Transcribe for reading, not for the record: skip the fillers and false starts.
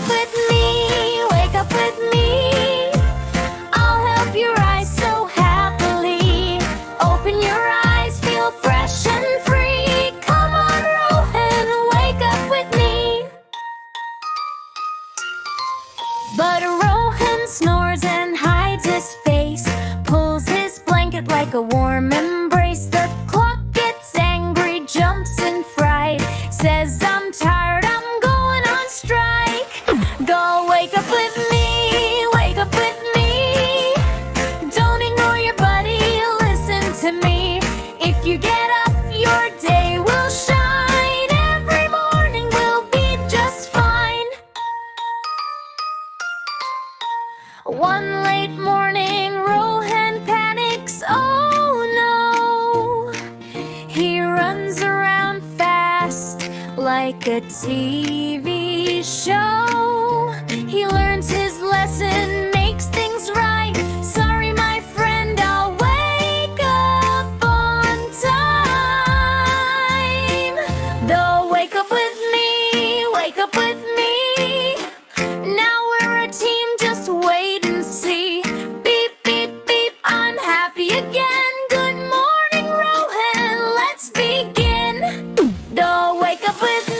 with me, wake up with me. I'll help you rise so happily. Open your eyes, feel fresh and free. Come on, Rohan, wake up with me. But Rohan snores and hides his face, pulls his blanket like a warm embrace. The clock gets angry, jumps in fright, says, I'm tired, I'm going on strike. Go wake up with me, wake up with me. Don't ignore your buddy, listen to me. If you get up, your day will shine. Every morning will be just fine. One late morning, Rohan panics, oh no. He runs around fast like a TV show. He learns his lesson, makes things right. Sorry, my friend, I'll wake up on time. Though wake up with me, wake up with me. Now we're a team, just wait and see. Beep, beep, beep, I'm happy again. Good morning, Rohan, let's begin. Though wake up with me.